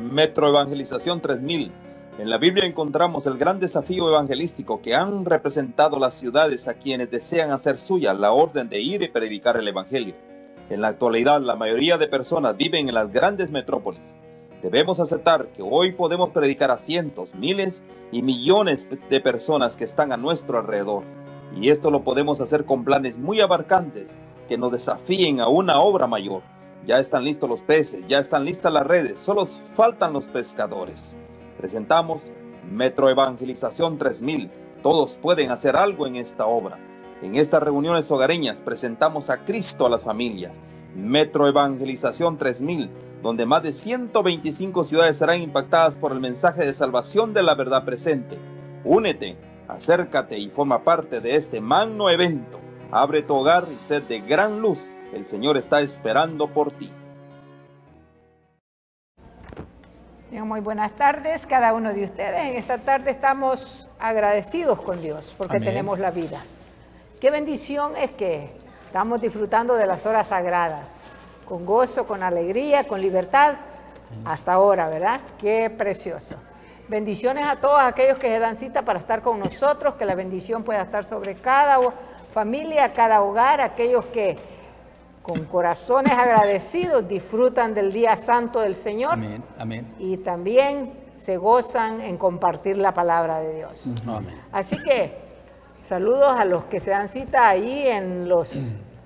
Metro Evangelización 3000. En la Biblia encontramos el gran desafío evangelístico que han representado las ciudades a quienes desean hacer suya la orden de ir y predicar el evangelio. En la actualidad, la mayoría de personas viven en las grandes metrópolis. Debemos aceptar que hoy podemos predicar a cientos, miles y millones de personas que están a nuestro alrededor. Y esto lo podemos hacer con planes muy abarcantes que nos desafíen a una obra mayor. Ya están listos los peces, ya están listas las redes, solo faltan los pescadores. Presentamos Metro Evangelización 3000. Todos pueden hacer algo en esta obra. En estas reuniones hogareñas presentamos a Cristo a las familias. Metro Evangelización 3000, donde más de 125 ciudades serán impactadas por el mensaje de salvación de la verdad presente. Únete, acércate y forma parte de este magno evento. Abre tu hogar y sed de gran luz. El Señor está esperando por ti. Muy buenas tardes, cada uno de ustedes. En esta tarde estamos agradecidos con Dios porque Amén. Tenemos la vida. Qué bendición es que estamos disfrutando de las horas sagradas, con gozo, con alegría, con libertad, hasta ahora, ¿verdad? Qué precioso. Bendiciones a todos aquellos que se dan cita para estar con nosotros, que la bendición pueda estar sobre cada familia, cada hogar, aquellos que con corazones agradecidos disfrutan del día santo del Señor. Amén, amén. Y también se gozan en compartir la palabra de Dios. Amén. Así que saludos a los que se dan cita ahí en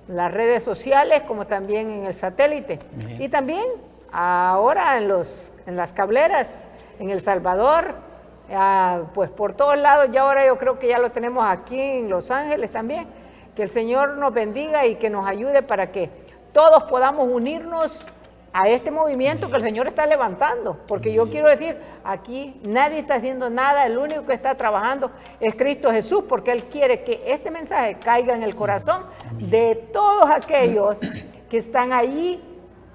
las redes sociales, como también en el satélite. Amén. Y también ahora en las cableras, en El Salvador, pues por todos lados. Ya ahora yo creo que ya lo tenemos aquí en Los Ángeles también. Que el Señor nos bendiga y que nos ayude para que todos podamos unirnos a este movimiento que el Señor está levantando. Porque yo quiero decir, aquí nadie está haciendo nada, el único que está trabajando es Cristo Jesús, porque Él quiere que este mensaje caiga en el corazón de todos aquellos que están ahí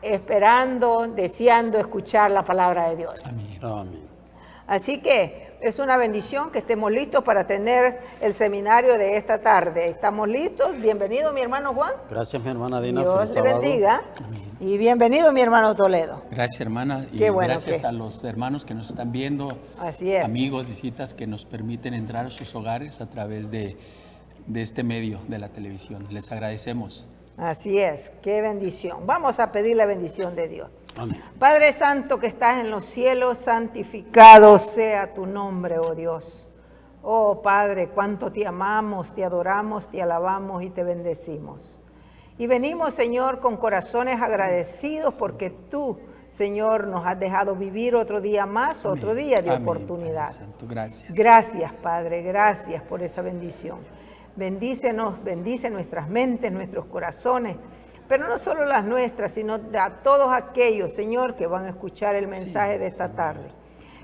esperando, deseando escuchar la palabra de Dios. Amén. Amén. Así que es una bendición que estemos listos para tener el seminario de esta tarde. ¿Estamos listos? Bienvenido, mi hermano Juan. Gracias, mi hermana Dina. Dios le bendiga. Amén. Y bienvenido, mi hermano Toledo. Gracias, hermana. Y Qué bueno gracias que- a los hermanos que nos están viendo, Así es. amigos, visitas que nos permiten entrar a sus hogares a través de este medio de la televisión. Les agradecemos. Así es, qué bendición. Vamos a pedir la bendición de Dios. Amén. Padre Santo que estás en los cielos, santificado sea tu nombre, oh Dios. Oh Padre, cuánto te amamos, te adoramos, te alabamos y te bendecimos. Y venimos, Señor, con corazones agradecidos porque tú, Señor, nos has dejado vivir otro día más, otro Amén. día de Amén, oportunidad. Padre Santo, gracias. Gracias, Padre, gracias por esa bendición. Bendícenos, bendice nuestras mentes, nuestros corazones, pero no solo las nuestras, sino a todos aquellos, Señor, que van a escuchar el mensaje de esta tarde.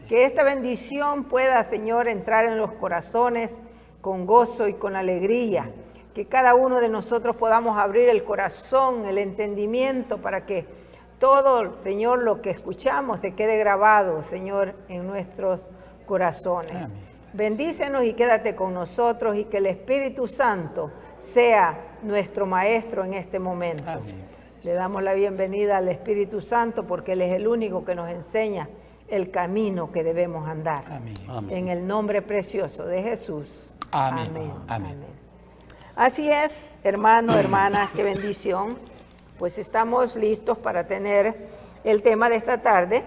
Que esta bendición pueda, Señor, entrar en los corazones con gozo y con alegría. Que cada uno de nosotros podamos abrir el corazón, el entendimiento, para que todo, Señor, lo que escuchamos se quede grabado, Señor, en nuestros corazones. Amén. Bendícenos y quédate con nosotros y que el Espíritu Santo sea nuestro maestro en este momento. Amén. Le damos la bienvenida al Espíritu Santo porque Él es el único que nos enseña el camino que debemos andar. Amén. Amén. En el nombre precioso de Jesús. Amén. Amén. Amén. Así es, hermano, hermana, qué bendición. Pues estamos listos para tener el tema de esta tarde,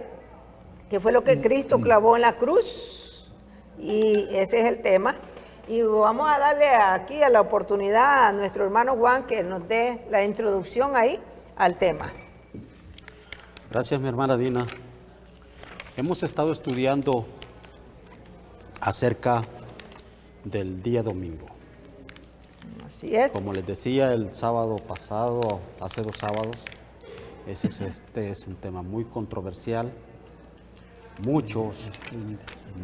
que fue lo que Cristo clavó en la cruz. Y ese es el tema. Y vamos a darle aquí a la oportunidad a nuestro hermano Juan que nos dé la introducción ahí al tema. Gracias, mi hermana Dina. Hemos estado estudiando acerca del día domingo. Así es. Como les decía el sábado pasado, hace 2 sábados, este es un tema muy controversial. Muchos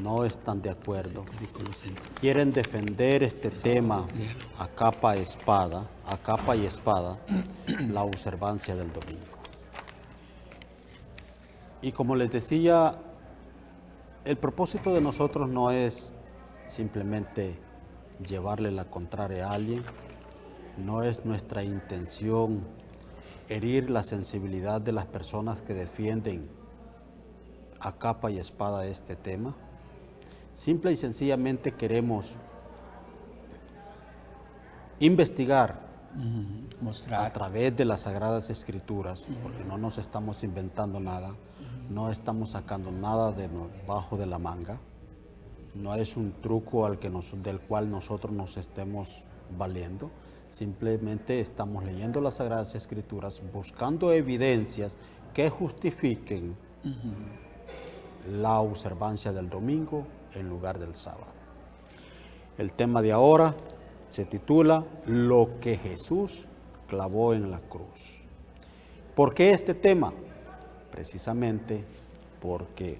no están de acuerdo. Quieren defender este tema a capa y espada, la observancia del domingo. Y como les decía, el propósito de nosotros no es simplemente llevarle la contraria a alguien, no es nuestra intención herir la sensibilidad de las personas que defienden a capa y espada este tema. Simple y sencillamente queremos investigar a Mostrar. través de las Sagradas Escrituras, porque no nos estamos inventando nada, no estamos sacando nada bajo de la manga, no es un truco del cual nosotros nos estemos valiendo, simplemente estamos leyendo las Sagradas Escrituras, buscando evidencias que justifiquen la observancia del domingo en lugar del sábado. El tema de ahora se titula Lo que Jesús clavó en la cruz. ¿Por qué este tema? Precisamente porque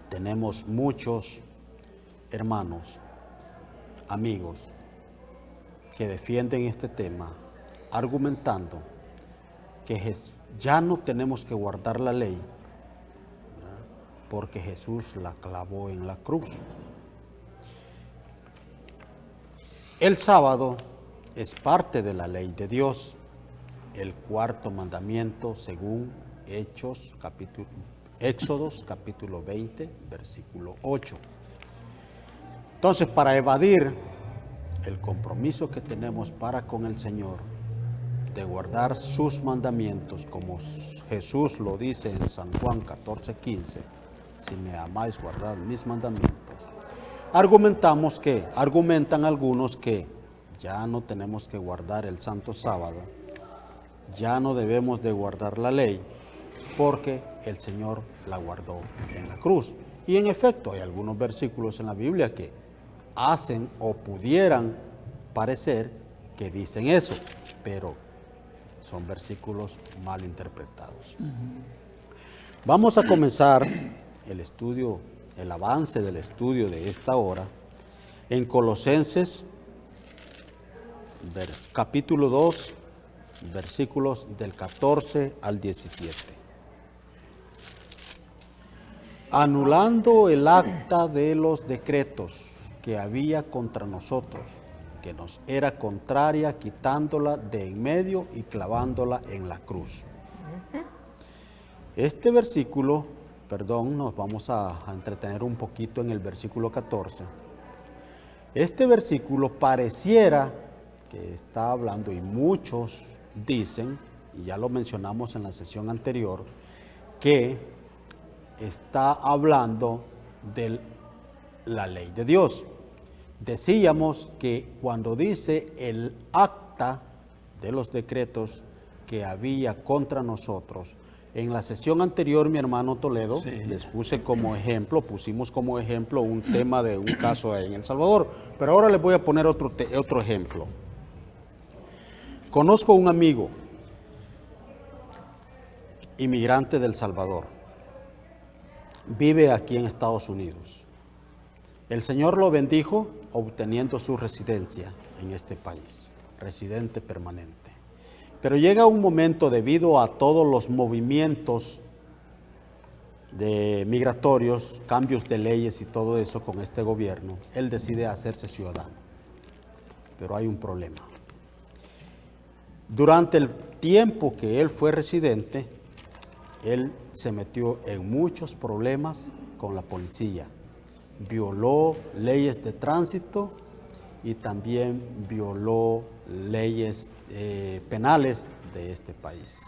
tenemos muchos hermanos, amigos, que defienden este tema argumentando que ya no tenemos que guardar la ley, ¿verdad? Porque Jesús la clavó en la cruz. El sábado es parte de la ley de Dios, el cuarto mandamiento según Éxodos capítulo 20, versículo 8. Entonces, para evadir el compromiso que tenemos para con el Señor de guardar sus mandamientos, como Jesús lo dice en San Juan 14:15, si me amáis, guardad mis mandamientos. Argumentan algunos que ya no tenemos que guardar el santo sábado, ya no debemos de guardar la ley, porque el Señor la guardó en la cruz. Y en efecto, hay algunos versículos en la Biblia que hacen o pudieran parecer que dicen eso, pero son versículos mal interpretados. Vamos a comenzar el avance del estudio de esta hora en Colosenses capítulo 2, versículos del 14 al 17. Anulando el acta de los decretos que había contra nosotros, que nos era contraria, quitándola de en medio y clavándola en la cruz. Este versículo, nos vamos a entretener un poquito en el versículo 14. Este versículo pareciera que está hablando, y muchos dicen, y ya lo mencionamos en la sesión anterior, que está hablando de la ley de Dios. Decíamos que cuando dice el acta de los decretos que había contra nosotros, en la sesión anterior, mi hermano Toledo, sí, les pusimos como ejemplo un tema de un caso en El Salvador, pero ahora les voy a poner otro ejemplo. Conozco un amigo, inmigrante del Salvador, vive aquí en Estados Unidos. El Señor lo bendijo obteniendo su residencia en este país, residente permanente. Pero llega un momento, debido a todos los movimientos migratorios, cambios de leyes y todo eso con este gobierno, él decide hacerse ciudadano. Pero hay un problema. Durante el tiempo que él fue residente, él se metió en muchos problemas con la policía. Violó leyes de tránsito y también violó leyes penales de este país.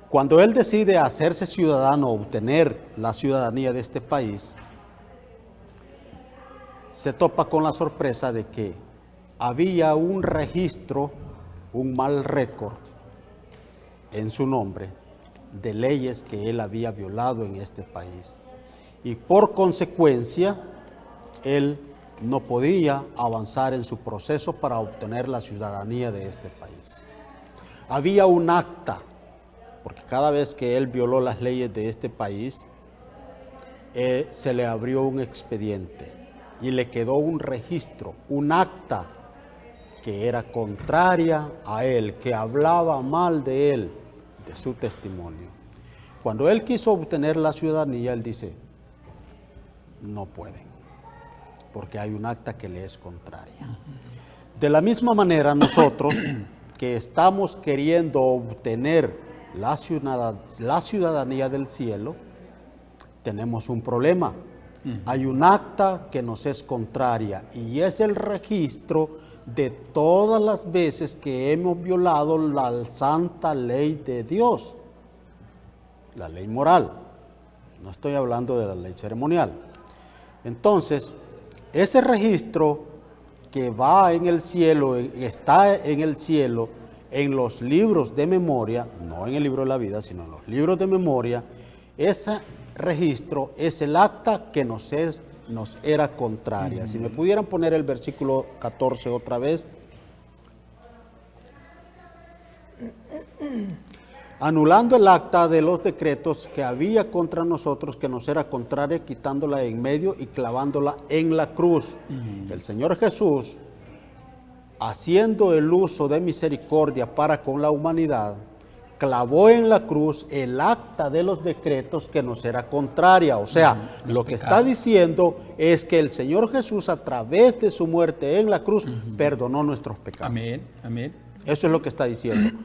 Cuando él decide hacerse ciudadano, obtener la ciudadanía de este país, se topa con la sorpresa de que había un registro, un mal récord en su nombre de leyes que él había violado en este país. Y por consecuencia, él no podía avanzar en su proceso para obtener la ciudadanía de este país. Había un acta, porque cada vez que él violó las leyes de este país, se le abrió un expediente y le quedó un registro, un acta que era contraria a él, que hablaba mal de él, de su testimonio. Cuando él quiso obtener la ciudadanía, él dice, no pueden, porque hay un acta que le es contraria. De la misma manera, nosotros que estamos queriendo obtener la ciudadanía del cielo, tenemos un problema. Hay un acta que nos es contraria y es el registro de todas las veces que hemos violado la santa ley de Dios, la ley moral. No estoy hablando de la ley ceremonial. Entonces, ese registro que va en el cielo, está en el cielo, en los libros de memoria, no en el libro de la vida, sino en los libros de memoria, ese registro es el acta que nos era contraria. Si me pudieran poner el versículo 14 otra vez. Anulando el acta de los decretos que había contra nosotros, que nos era contraria, quitándola en medio y clavándola en la cruz. El Señor Jesús, haciendo el uso de misericordia para con la humanidad, clavó en la cruz el acta de los decretos que nos era contraria. O sea, lo que está diciendo es que el Señor Jesús, a través de su muerte en la cruz, perdonó nuestros pecados. Amén, amén. Eso es lo que está diciendo.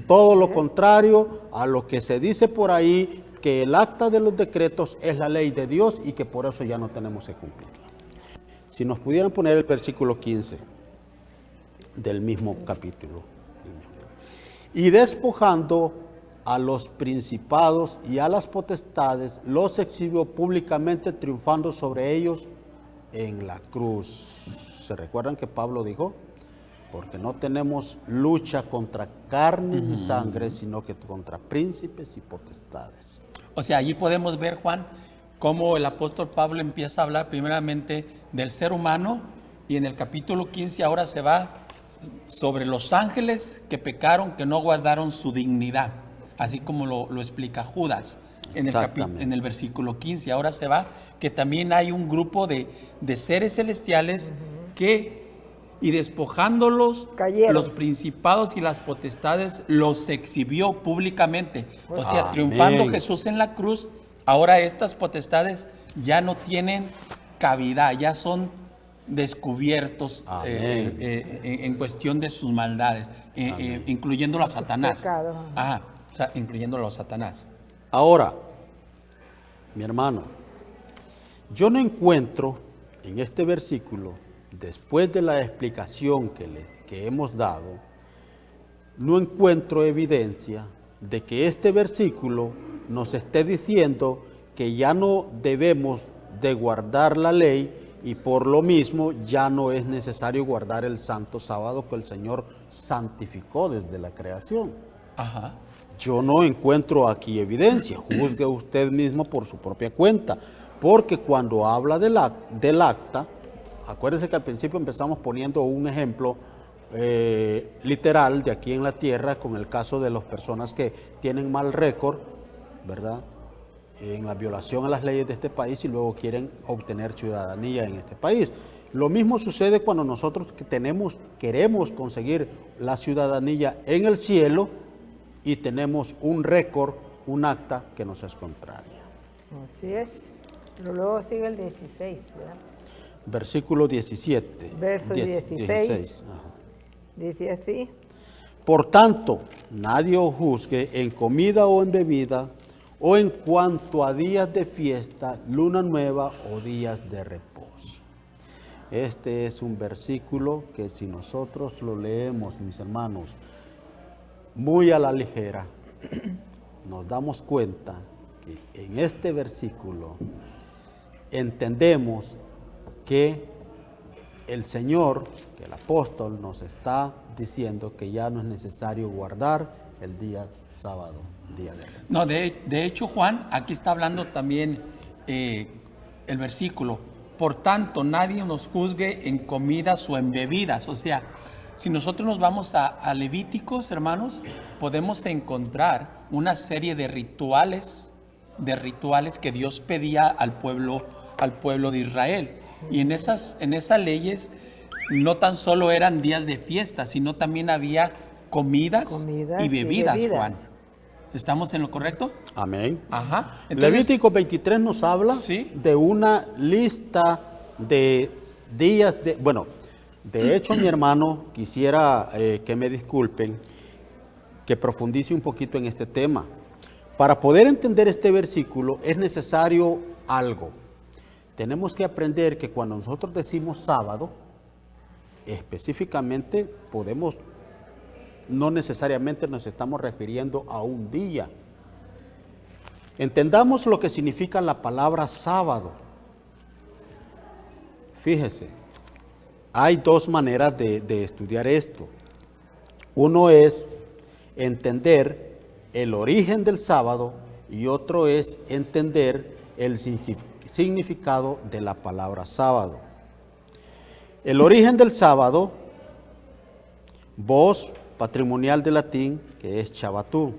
Todo lo contrario a lo que se dice por ahí, que el acta de los decretos es la ley de Dios y que por eso ya no tenemos que cumplirla. Si nos pudieran poner el versículo 15 del mismo capítulo. Y despojando a los principados y a las potestades, los exhibió públicamente, triunfando sobre ellos en la cruz. ¿Se recuerdan que Pablo dijo? Porque no tenemos lucha contra carne ni sangre, sino que contra príncipes y potestades. O sea, allí podemos ver, Juan, cómo el apóstol Pablo empieza a hablar primeramente del ser humano, y en el capítulo 15 ahora se va sobre los ángeles que pecaron, que no guardaron su dignidad, así como lo explica Judas en el versículo 15. Ahora se va que también hay un grupo de seres celestiales que, y despojándolos, cayeron. Los principados y las potestades los exhibió públicamente. O sea, Amén. triunfando Jesús en la cruz, ahora estas potestades ya no tienen cavidad, ya son descubiertos en cuestión de sus maldades, incluyéndolo a Satanás. Pecado. Ajá, o sea, incluyéndolo a Satanás. Ahora, mi hermano, yo no encuentro en este versículo, después de la explicación que hemos dado, no encuentro evidencia de que este versículo nos esté diciendo que ya no debemos de guardar la ley y por lo mismo ya no es necesario guardar el santo sábado que el Señor santificó desde la creación. Ajá. Yo no encuentro aquí evidencia, juzgue usted mismo por su propia cuenta, porque cuando habla del acta, acuérdense que al principio empezamos poniendo un ejemplo literal de aquí en la tierra con el caso de las personas que tienen mal récord, ¿verdad?, en la violación a las leyes de este país y luego quieren obtener ciudadanía en este país. Lo mismo sucede cuando nosotros queremos conseguir la ciudadanía en el cielo y tenemos un récord, un acta que nos es contraria. Así es. Pero luego sigue el 16, ¿verdad? Versículo 17. Verso 16. Ajá. Dice así. Por tanto, nadie os juzgue en comida o en bebida, o en cuanto a días de fiesta, luna nueva o días de reposo. Este es un versículo que si nosotros lo leemos, mis hermanos, muy a la ligera, nos damos cuenta que en este versículo entendemos que el Señor, que el apóstol nos está diciendo que ya no es necesario guardar el día sábado, día de reposo. No, de hecho, Juan, aquí está hablando también el versículo. Por tanto, nadie nos juzgue en comidas o en bebidas. O sea, si nosotros nos vamos a Levíticos, hermanos, podemos encontrar una serie de rituales que Dios pedía al pueblo de Israel. Y en esas leyes no tan solo eran días de fiesta, sino también había comidas y bebidas, Juan. ¿Estamos en lo correcto? Amén. Ajá. Entonces, Levítico 23 nos habla de una lista de días de... Bueno, de hecho, mi hermano, quisiera que me disculpen, que profundice un poquito en este tema. Para poder entender este versículo es necesario algo. Tenemos que aprender que cuando nosotros decimos sábado, específicamente no necesariamente nos estamos refiriendo a un día. Entendamos lo que significa la palabra sábado. Fíjese, hay dos maneras de estudiar esto. Uno es entender el origen del sábado y otro es entender el significado de la palabra sábado. El origen del sábado, voz patrimonial del latín, que es Shabbatú,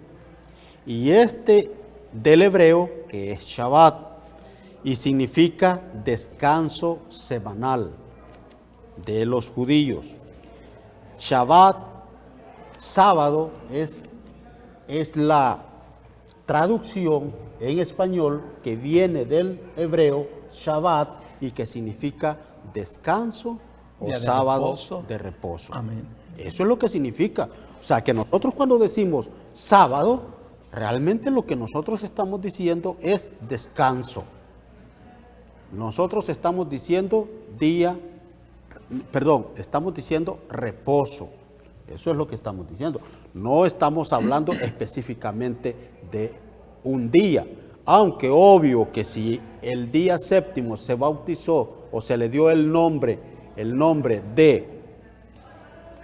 y del hebreo, que es Shabbat, y significa descanso semanal de los judíos. Shabbat, sábado, es la traducción en español que viene del hebreo Shabbat y que significa descanso o día de sábado reposo. de reposo. Amén. Eso es lo que significa. O sea, que nosotros cuando decimos sábado, realmente lo que nosotros estamos diciendo es descanso. Nosotros estamos diciendo estamos diciendo reposo. Eso es lo que estamos diciendo. No estamos hablando específicamente de un día. Aunque obvio que si el día séptimo se bautizó o se le dio el nombre de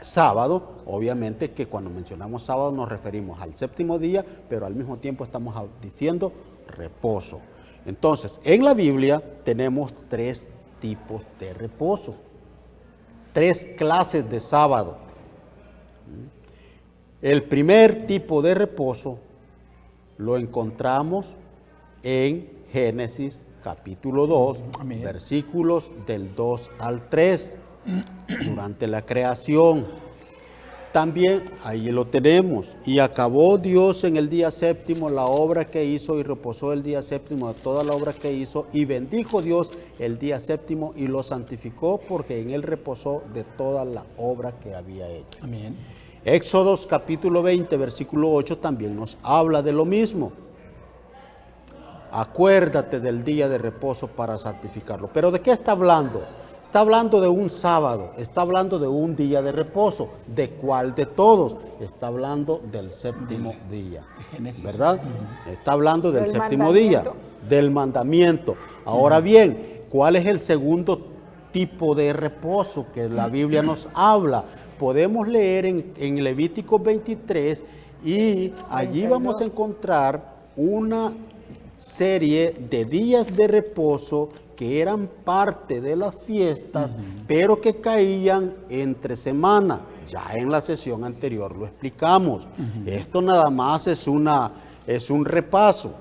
sábado, obviamente que cuando mencionamos sábado nos referimos al séptimo día, pero al mismo tiempo estamos diciendo reposo. Entonces, en la Biblia tenemos 3 tipos de reposo, 3 clases de sábado. El primer tipo de reposo lo encontramos en Génesis capítulo 2, Amén. versículos del 2 al 3, durante la creación. También ahí lo tenemos. Y acabó Dios en el día séptimo la obra que hizo y reposó el día séptimo de toda la obra que hizo. Y bendijo Dios el día séptimo y lo santificó porque en él reposó de toda la obra que había hecho. Amén. Éxodos capítulo 20, versículo 8 también nos habla de lo mismo. Acuérdate del día de reposo para santificarlo. ¿Pero de qué está hablando? Está hablando de un sábado, está hablando de un día de reposo. ¿De cuál de todos? Está hablando del séptimo día, Génesis. ¿verdad? Está hablando del Del séptimo día, del mandamiento. Ahora bien, ¿cuál es el segundo tipo de reposo que la Biblia nos habla? Podemos leer en Levítico 23 y allí vamos a encontrar una serie de días de reposo que eran parte de las fiestas, pero que caían entre semana. Ya en la sesión anterior lo explicamos. Esto nada más es un repaso.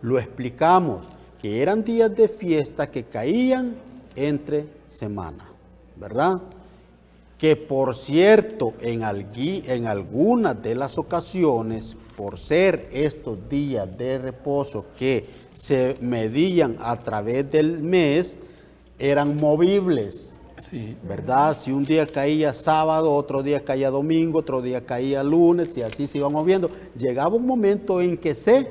Lo explicamos, que eran días de fiesta que caían entre semana, ¿verdad? Que por cierto, en algunas de las ocasiones, por ser estos días de reposo que se medían a través del mes, eran movibles, Sí. ¿verdad? Si un día caía sábado, otro día caía domingo, otro día caía lunes y así se iban moviendo. Llegaba un momento en que se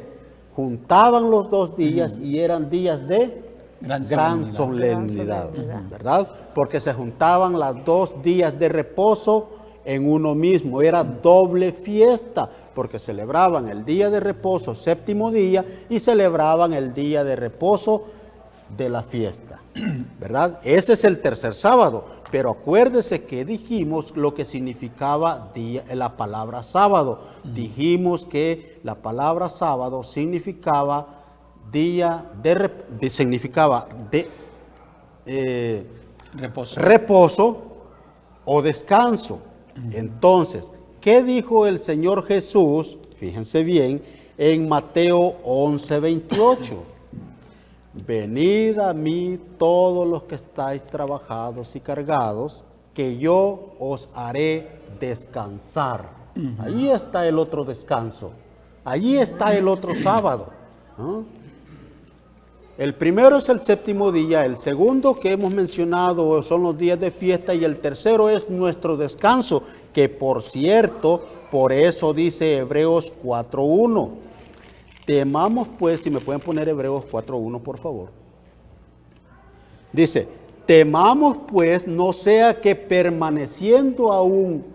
juntaban los 2 días y eran días de gran solemnidad, ¿verdad? Porque se juntaban los 2 días de reposo en uno mismo. Era doble fiesta, porque celebraban el día de reposo, séptimo día, y celebraban el día de reposo de la fiesta, ¿verdad? Ese es el tercer sábado, pero acuérdese que dijimos lo que significaba la palabra sábado. Dijimos que la palabra sábado significaba reposo o descanso. Entonces, ¿qué dijo el Señor Jesús? Fíjense bien, en Mateo 11:28. Venid a mí todos los que estáis trabajados y cargados, que yo os haré descansar. Allí está el otro descanso. Allí está el otro sábado, ¿no? El primero es el séptimo día, el segundo que hemos mencionado son los días de fiesta y el tercero es nuestro descanso, que por cierto Por eso dice Hebreos 4.1. Temamos pues, si me pueden poner Hebreos 4.1 por favor. Dice, temamos pues no sea que permaneciendo aún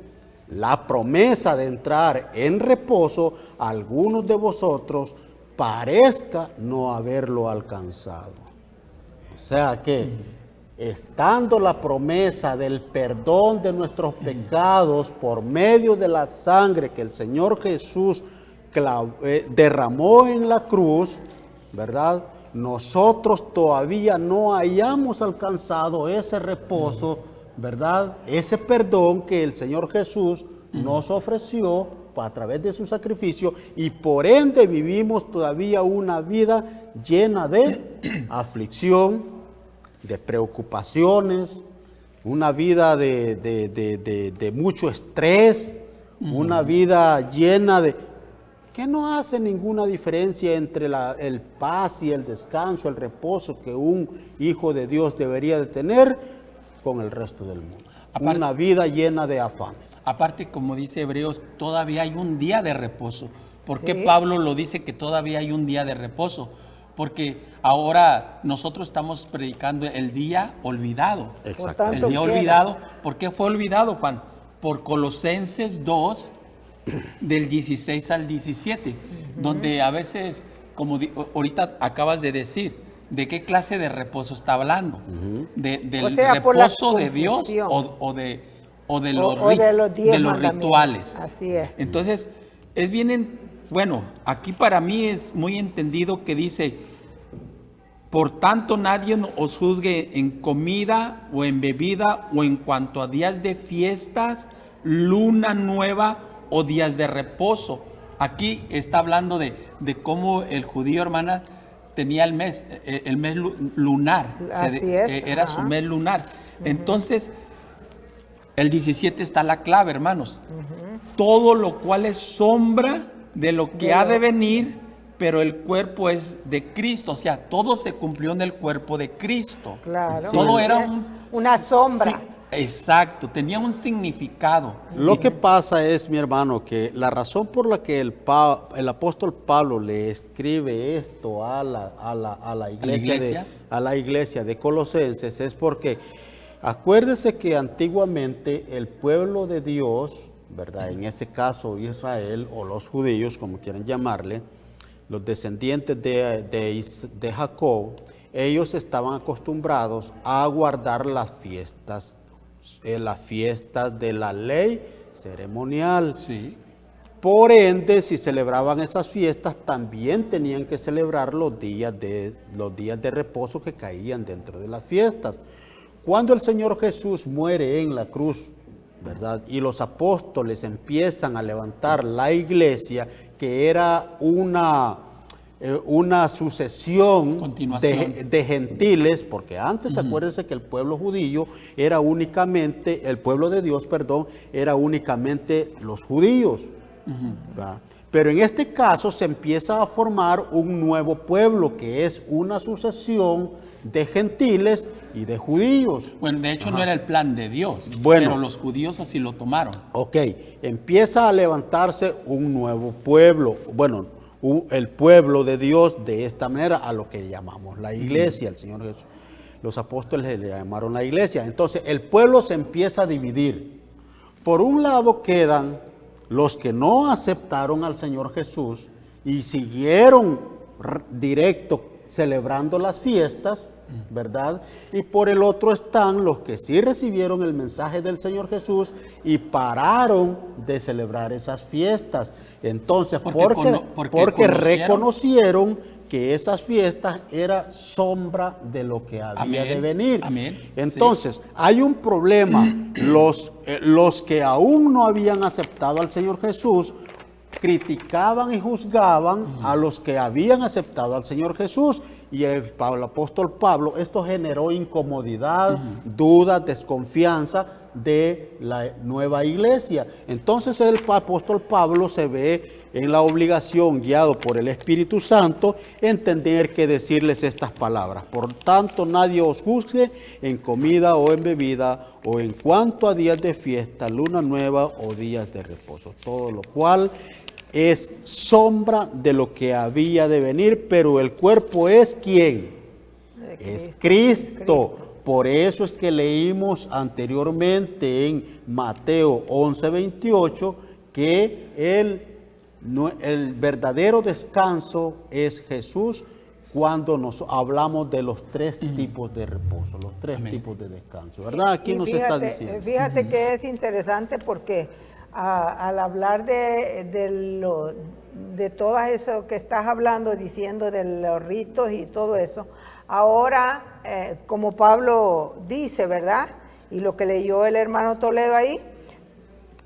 la promesa de entrar en reposo, algunos de vosotros parezca no haberlo alcanzado. O sea que, estando la promesa del perdón de nuestros pecados por medio de la sangre que el Señor Jesús derramó en la cruz, ¿verdad? Nosotros todavía no hayamos alcanzado ese reposo, ¿verdad? Ese perdón que el Señor Jesús nos ofreció a través de su sacrificio, y por ende vivimos todavía una vida llena de aflicción, de preocupaciones, una vida de mucho estrés, una vida llena de... que no hace ninguna diferencia entre el paz y el descanso, el reposo que un hijo de Dios debería de tener con el resto del mundo. Aparte, una vida llena de afanes. Aparte, como dice Hebreos, todavía hay un día de reposo. ¿Por qué Pablo lo dice que todavía hay un día de reposo? Porque ahora nosotros estamos predicando el día olvidado. Exacto. El día olvidado. ¿Por qué fue olvidado, Juan? Por Colosenses 2, del 16 al 17, donde a veces, como ahorita acabas de decir, ¿de qué clase de reposo está hablando? Del reposo de Dios o de los rituales. Así es. Entonces, es bien, bueno, aquí para mí es muy entendido que dice, por tanto nadie os juzgue en comida o en bebida o en cuanto a días de fiestas, luna nueva o días de reposo. Aquí está hablando de cómo el judío, hermana, tenía el mes lunar. Era su mes lunar. Entonces, el 17 está la clave, hermanos. Todo lo cual es sombra de lo que ha de venir, pero el cuerpo es de Cristo. O sea, todo se cumplió en el cuerpo de Cristo. Claro. Todo era una sombra. Sí, exacto, tenía un significado. Lo que pasa es, mi hermano, que la razón por la que el apóstol Pablo le escribe esto a la iglesia de Colosenses es porque acuérdese que antiguamente el pueblo de Dios, ¿verdad? En ese caso Israel o los judíos, como quieren llamarle, los descendientes de Jacob, ellos estaban acostumbrados a guardar las fiestas de la ley ceremonial. Sí. Por ende, si celebraban esas fiestas, también tenían que celebrar los días de reposo que caían dentro de las fiestas. Cuando el Señor Jesús muere en la cruz, ¿verdad? Y los apóstoles empiezan a levantar la iglesia, que era una sucesión de gentiles, porque antes acuérdense que el pueblo judío era únicamente, el pueblo de Dios, perdón, era únicamente los judíos. ¿Verdad? Pero en este caso se empieza a formar un nuevo pueblo, que es una sucesión de gentiles y de judíos. Bueno, de hecho no era el plan de Dios, pero los judíos así lo tomaron. Ok, empieza a levantarse un nuevo pueblo, bueno, el pueblo de Dios de esta manera, a lo que llamamos la iglesia. El Señor Jesús, los apóstoles le llamaron la iglesia. Entonces el pueblo se empieza a dividir. Por un lado quedan los que no aceptaron al Señor Jesús y siguieron directo celebrando las fiestas, ¿verdad? Y por el otro están los que sí recibieron el mensaje del Señor Jesús y pararon de celebrar esas fiestas. Entonces, porque reconocieron que esas fiestas era sombra de lo que había de venir. Amén. Entonces, hay un problema. Los que aún no habían aceptado al Señor Jesús criticaban y juzgaban a los que habían aceptado al Señor Jesús. Y el apóstol Pablo, esto generó incomodidad, dudas, desconfianza de la nueva iglesia. Entonces el apóstol Pablo se ve en la obligación, guiado por el Espíritu Santo, en tener que decirles estas palabras. Por tanto, nadie os juzgue en comida o en bebida, o en cuanto a días de fiesta, luna nueva o días de reposo. Todo lo cual es sombra de lo que había de venir, pero el cuerpo es ¿quién? Es Cristo. Por eso es que leímos anteriormente en Mateo 11:28 que el verdadero descanso es Jesús cuando nos hablamos de los tres tipos de reposo, los tres tipos de descanso, ¿verdad? Aquí nos está diciendo. Fíjate que es interesante porque al hablar de todo eso que estás hablando, diciendo de los ritos y todo eso, ahora, como Pablo dice, ¿verdad? Y lo que leyó el hermano Toledo ahí,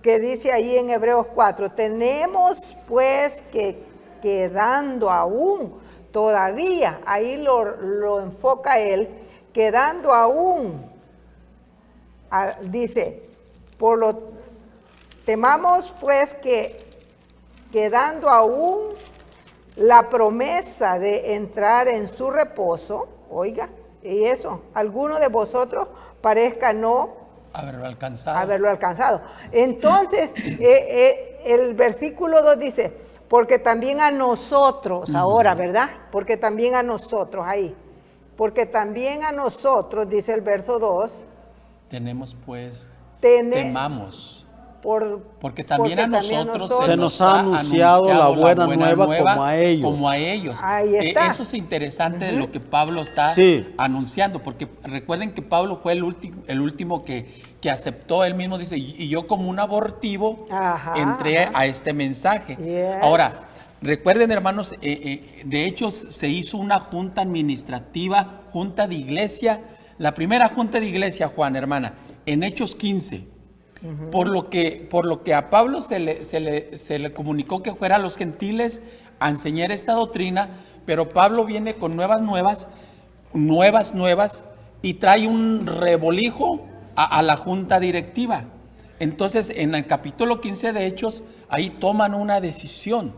que dice ahí en Hebreos 4, tenemos pues que quedando aún todavía, ahí lo enfoca él, quedando aún, dice, temamos pues que quedando aún la promesa de entrar en su reposo, oiga, y eso, alguno de vosotros parezca no haberlo alcanzado. Entonces, el versículo 2 dice, porque también a nosotros, ahora, ¿verdad? Porque también a nosotros, ahí. Porque también a nosotros, dice el verso 2. Tenemos pues, temamos. Porque también a nosotros se nos ha anunciado la buena nueva como a ellos. Ahí está. Eso es interesante de lo que Pablo está anunciando, porque recuerden que Pablo fue el último que aceptó. Él mismo dice, y yo como un abortivo entré a este mensaje. Yes. Ahora, recuerden, hermanos, de hecho se hizo una junta administrativa, junta de iglesia, la primera junta de iglesia, Juan, hermana, en Hechos 15. Por lo que a Pablo se le comunicó que fuera a los gentiles a enseñar esta doctrina, pero Pablo viene con nuevas, y trae un rebolijo a la junta directiva. Entonces, en el capítulo 15 de Hechos, ahí toman una decisión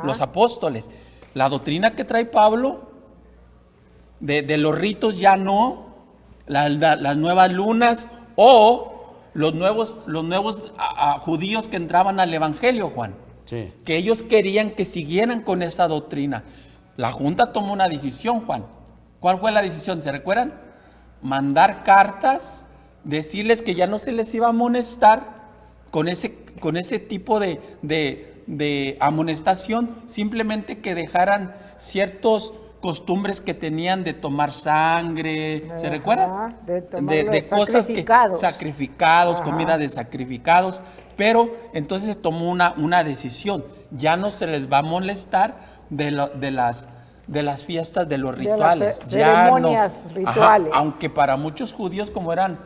los apóstoles. La doctrina que trae Pablo, de los ritos ya no, las nuevas lunas o los nuevos judíos que entraban al evangelio, Juan, que ellos querían que siguieran con esa doctrina. La junta tomó una decisión, Juan. ¿Cuál fue la decisión? ¿Se recuerdan? Mandar cartas, decirles que ya no se les iba a amonestar con ese tipo de amonestación, simplemente que dejaran ciertos costumbres que tenían de tomar sangre, ¿se recuerdan? De cosas sacrificados, comida de sacrificados, pero entonces se tomó una decisión, ya no se les va a molestar de las fiestas, de los rituales, de las ceremonias rituales. Aunque para muchos judíos, como eran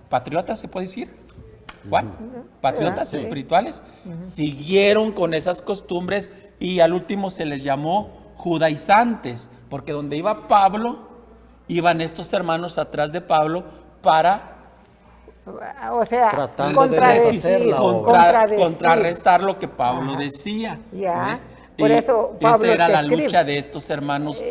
patriotas, ¿se puede decir, Juan? Patriotas espirituales, siguieron con esas costumbres y al último se les llamó judaizantes, porque donde iba Pablo, iban estos hermanos atrás de Pablo para contrarrestar lo que Pablo decía. Por eso Pablo esa era la lucha de estos hermanos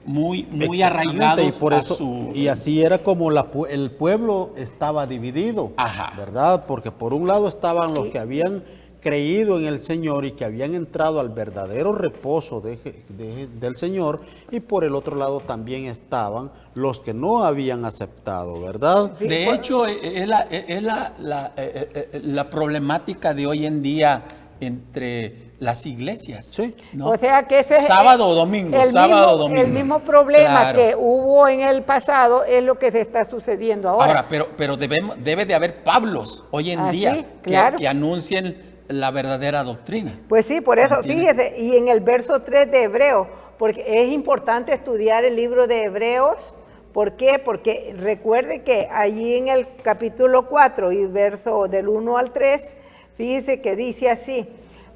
muy arraigados y por eso, y así era como el pueblo estaba dividido, ¿verdad? Porque por un lado estaban los que habían creído en el Señor y que habían entrado al verdadero reposo del Señor, y por el otro lado también estaban los que no habían aceptado, ¿verdad? De hecho, es la problemática de hoy en día entre las iglesias. ¿no? O sea que ese es sábado o domingo. El mismo problema que hubo en el pasado es lo que se está sucediendo ahora. Pero debe de haber Pablos hoy en día que anuncien la verdadera doctrina. Pues sí, por eso, fíjese, y en el verso 3 de Hebreos, porque es importante estudiar el libro de Hebreos. ¿Por qué? Porque recuerde que allí en el capítulo 4 y verso del 1 al 3, fíjese que dice así,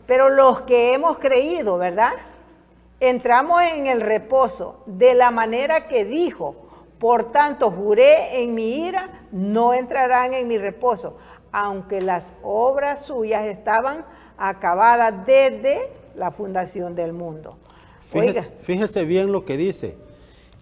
pero los que hemos creído, ¿verdad? Entramos en el reposo de la manera que dijo, por tanto juré en mi ira, no entrarán en mi reposo, aunque las obras suyas estaban acabada desde la fundación del mundo. Oiga, Fíjese bien lo que dice,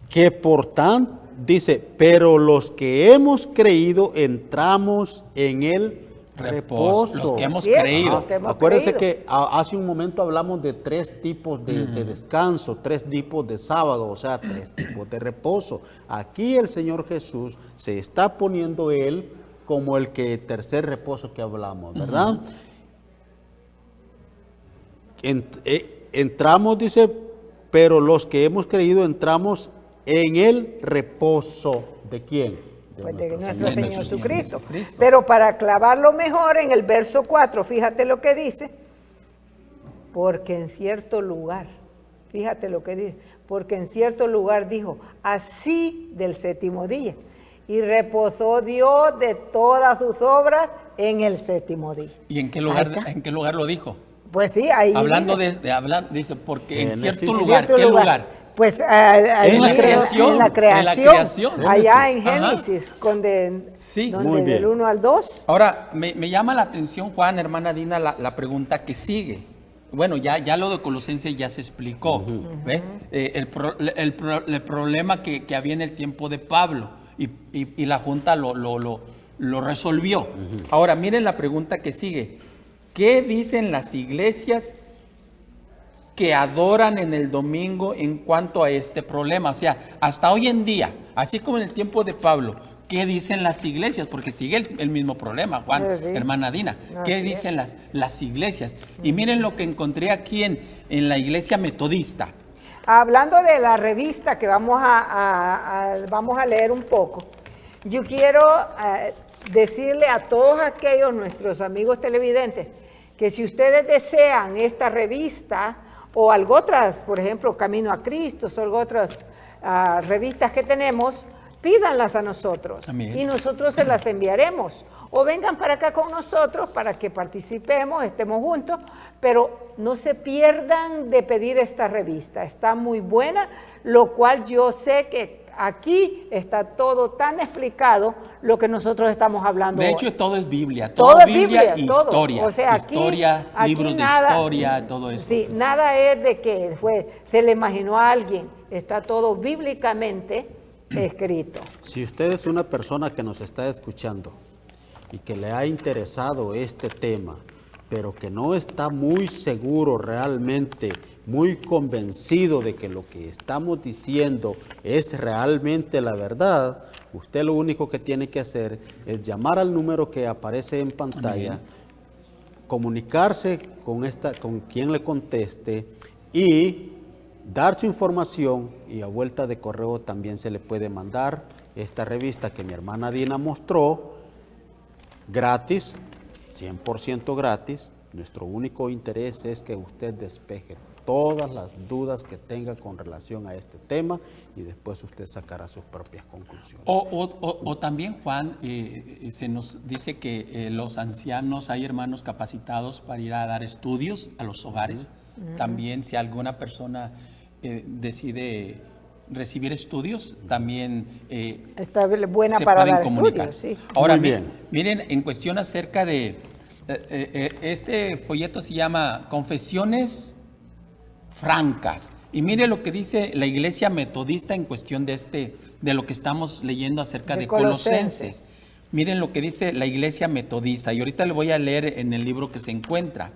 que por tanto, dice, pero los que hemos creído entramos en el reposo. Los que hemos Sí, creído. los que hemos Acuérdense creído. que hace un momento hablamos de 3 tipos de descanso, 3 tipos de sábado, o sea, 3 tipos de reposo. Aquí el Señor Jesús se está poniendo Él como el tercer reposo que hablamos, ¿verdad? Entramos, dice, pero los que hemos creído entramos en el reposo. ¿De quién? Pues de nuestro Señor Señor Jesucristo. Jesucristo. Pero para clavarlo mejor, en el verso 4, fíjate lo que dice, porque en cierto lugar, fíjate lo que dice, porque en cierto lugar dijo, así del séptimo día, y reposó Dios de todas sus obras en el séptimo día. ¿Y en qué Ahí está. lugar lo dijo? Pues sí, ahí Hablando dice. dice, porque en En cierto ese lugar, cierto ¿qué lugar? Pues En la creación, en la creación, allá en Ajá. Génesis, Sí. donde Muy bien. del 1 al 2. Ahora, me llama la atención, Juan, hermana Dina, la pregunta que sigue. Bueno, ya lo de Colosenses ya se explicó, ¿ve? El problema que había en el tiempo de Pablo y la Junta lo resolvió. Ahora, miren la pregunta que sigue. ¿Qué dicen las iglesias que adoran en el domingo en cuanto a este problema? O sea, hasta hoy en día, así como en el tiempo de Pablo, ¿qué dicen las iglesias? Porque sigue el mismo problema, Juan, Sí. hermana Dina. ¿Qué Así dicen las iglesias? Y miren lo que encontré aquí en la iglesia metodista. Hablando de la revista que vamos a leer un poco, yo quiero decirle a todos aquellos nuestros amigos televidentes que si ustedes desean esta revista o algo otras, por ejemplo, Camino a Cristo, o algo otras revistas que tenemos, pídanlas a nosotros. Amén. Y nosotros se las enviaremos. O vengan para acá con nosotros para que participemos, estemos juntos, pero no se pierdan de pedir esta revista. Está muy buena, lo cual yo sé que aquí está todo tan explicado lo que nosotros estamos hablando De hoy. hecho, todo es Biblia. Todo Todo es Biblia y todo. historia. O sea, Historia, aquí libros de nada, historia, todo eso. Sí, nada es de que se le imaginó a alguien. Está todo bíblicamente escrito. Si usted es una persona que nos está escuchando y que le ha interesado este tema, pero que no está muy seguro realmente, muy convencido de que lo que estamos diciendo es realmente la verdad, usted lo único que tiene que hacer es llamar al número que aparece en pantalla, Amén. comunicarse con quien le conteste y dar su información, y a vuelta de correo también se le puede mandar esta revista que mi hermana Dina mostró, gratis, 100% gratis. Nuestro único interés es que usted despeje todas las dudas que tenga con relación a este tema y después usted sacará sus propias conclusiones. O también, Juan, se nos dice que los ancianos, hay hermanos capacitados para ir a dar estudios a los hogares. También si alguna persona decide recibir estudios, también Está buena se para pueden dar comunicar. estudios, sí. Ahora, Muy bien. miren, en cuestión acerca de, este folleto se llama Confesiones Francas. Y mire lo que dice la iglesia metodista en cuestión de lo que estamos leyendo acerca de Colosenses. Miren lo que dice la iglesia metodista. Y ahorita le voy a leer en el libro que se encuentra.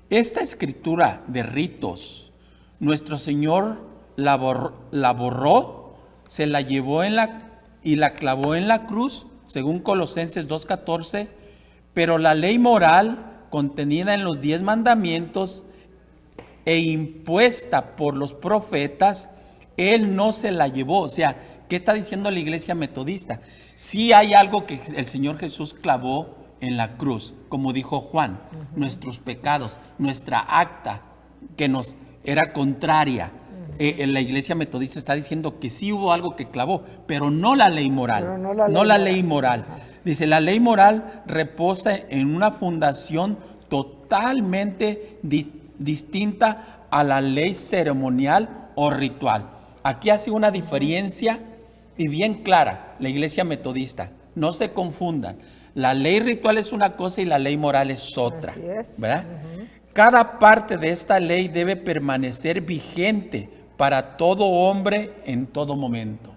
Esta escritura de ritos, nuestro Señor la borró, se la llevó y la clavó en la cruz, según Colosenses 2:14, pero la ley moral contenida en los 10 mandamientos e impuesta por los profetas, Él no se la llevó. O sea, ¿qué está diciendo la iglesia metodista? Sí hay algo que el Señor Jesús clavó en la cruz, como dijo Juan, nuestros pecados, nuestra acta que nos era contraria. La iglesia metodista está diciendo que sí hubo algo que clavó, pero no la ley moral. Pero no la ley moral. Dice, la ley moral reposa en una fundación totalmente distinta a la ley ceremonial o ritual. Aquí hace una diferencia y bien clara la iglesia metodista. No se confundan. La ley ritual es una cosa y la ley moral es otra. Así es. ¿Verdad? Cada parte de esta ley debe permanecer vigente para todo hombre en todo momento.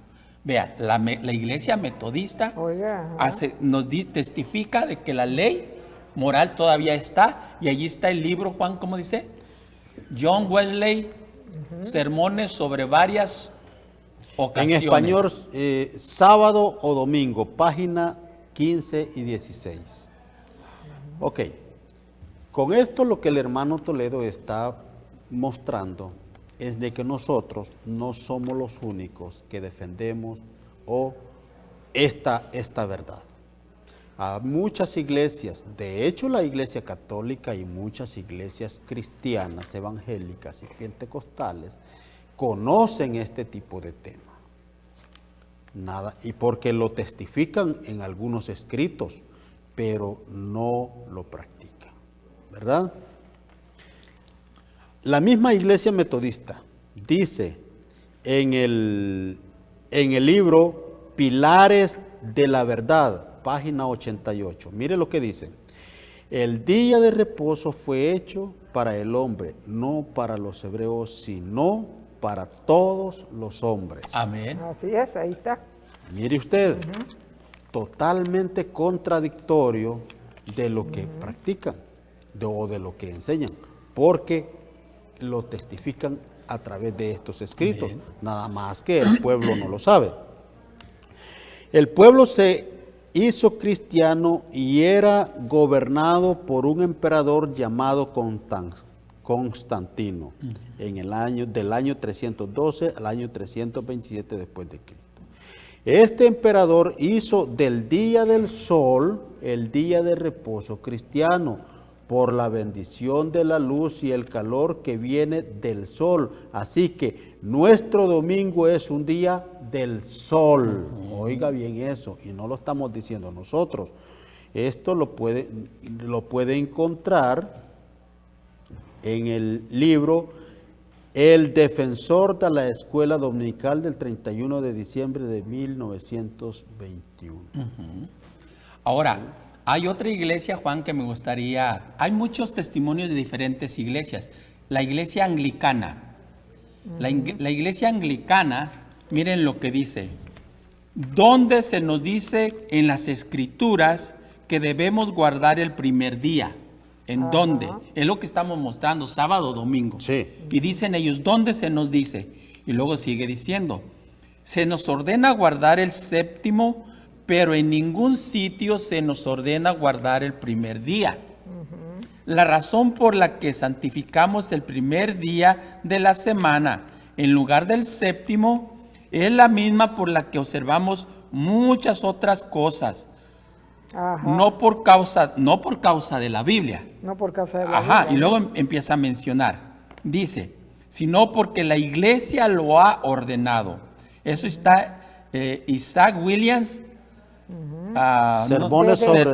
Vean, la iglesia metodista Oiga, ajá. testifica de que la ley moral todavía está, y allí está el libro, Juan, ¿cómo dice? John Wesley, sermones sobre varias ocasiones. En español, sábado o domingo, página 15 y 16. Ok, con esto lo que el hermano Toledo está mostrando es de que nosotros no somos los únicos que defendemos esta verdad. Hay muchas iglesias, de hecho la iglesia católica y muchas iglesias cristianas, evangélicas y pentecostales conocen este tipo de tema. Nada, y porque lo testifican en algunos escritos, pero no lo practican, ¿verdad? La misma iglesia metodista dice en el libro Pilares de la Verdad, página 88. Mire lo que dice. El día de reposo fue hecho para el hombre, no para los hebreos, sino para todos los hombres. Amén. Así es, ahí está. Mire usted, totalmente contradictorio de lo que practican o de lo que enseñan, porque lo testifican a través de estos escritos, Amén. nada más que el pueblo no lo sabe. El pueblo se hizo cristiano y era gobernado por un emperador llamado Constantino en el año del año 312 al año 327 después de Cristo. Este emperador hizo del día del sol el día de reposo cristiano por la bendición de la luz y el calor que viene del sol. Así que nuestro domingo es un día del sol. Oiga bien eso, y no lo estamos diciendo nosotros. Esto lo puede encontrar en el libro El Defensor de la Escuela Dominical del 31 de diciembre de 1921. Ahora, hay otra iglesia, Juan, que me gustaría... Hay muchos testimonios de diferentes iglesias. La iglesia anglicana. La iglesia anglicana, miren lo que dice. ¿Dónde se nos dice en las escrituras que debemos guardar el primer día? ¿En dónde? Es lo que estamos mostrando, sábado, domingo. Sí. Y dicen ellos, ¿dónde se nos dice? Y luego sigue diciendo, se nos ordena guardar el séptimo, pero en ningún sitio se nos ordena guardar el primer día. La razón por la que santificamos el primer día de la semana en lugar del séptimo es la misma por la que observamos muchas otras cosas. Ajá. No por causa de la Biblia. No por causa de la Ajá, Biblia, y ¿no? luego empieza a mencionar. Dice, sino porque la iglesia lo ha ordenado. Eso está Isaac Williams. Sermones no- sobre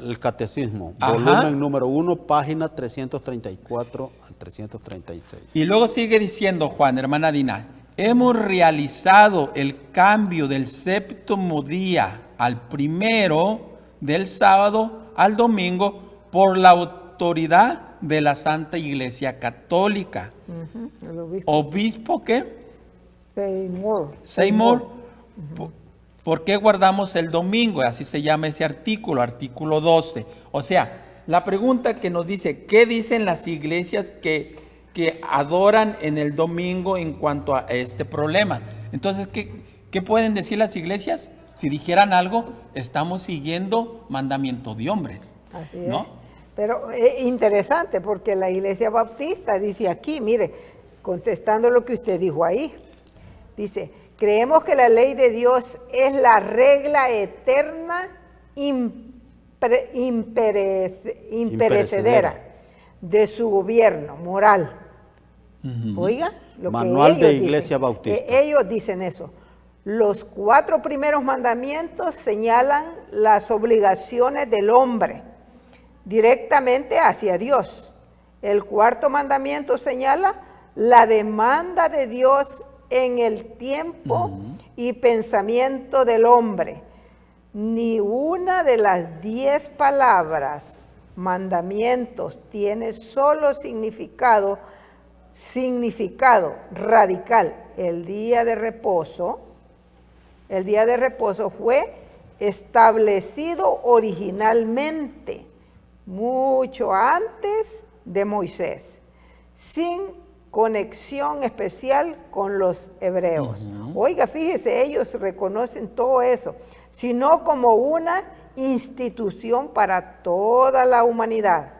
el catecismo, Ajá. volumen número 1, página 334 al 336. Y luego sigue diciendo Juan, hermana Dina, hemos realizado el cambio del séptimo día al primero, del sábado al domingo, por la autoridad de la Santa Iglesia Católica. El obispo ¿Obispo qué? Seymour. ¿Por qué guardamos el domingo? Así se llama ese artículo, artículo 12. O sea, la pregunta que nos dice, ¿qué dicen las iglesias que adoran en el domingo en cuanto a este problema? Entonces, ¿qué pueden decir las iglesias? Si dijeran algo, estamos siguiendo mandamiento de hombres. Así es. ¿No? Pero es interesante porque la iglesia bautista dice aquí, mire, contestando lo que usted dijo ahí, dice, creemos que la ley de Dios es la regla eterna imperecedera de su gobierno moral. Oiga, lo Manual que de ellos Iglesia dicen. Bautista. Ellos dicen eso. Los 4 primeros mandamientos señalan las obligaciones del hombre directamente hacia Dios. El 4º mandamiento señala la demanda de Dios en el tiempo y pensamiento del hombre. ni una de las 10 palabras, mandamientos, tiene solo significado radical. El día de reposo fue establecido originalmente mucho antes de Moisés, sin conexión especial con los hebreos. Oiga, fíjese, ellos reconocen todo eso, sino como una institución para toda la humanidad.